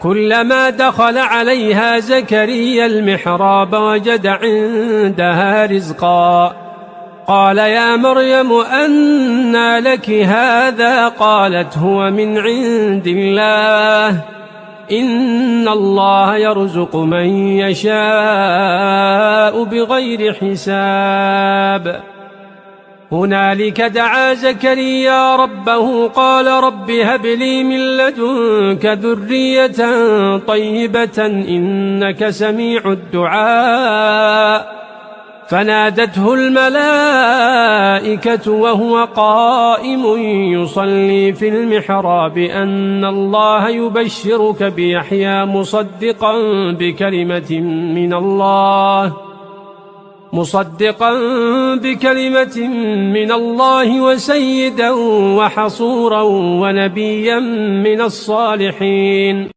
كلما دخل عليها زكريا المحراب وجد عندها رزقا قال يا مريم أنى لك هذا قالت هو من عند الله إن الله يرزق من يشاء بغير حساب هنالك دعا زكريا ربه قال رب هب لي من لدنك ذرية طيبة إنك سميع الدعاء فنادته الملائكة وهو قائم يصلي في المحراب أن الله يبشرك بيحيى مصدقا بكلمة من الله وسيدا وحصورا ونبيا من الصالحين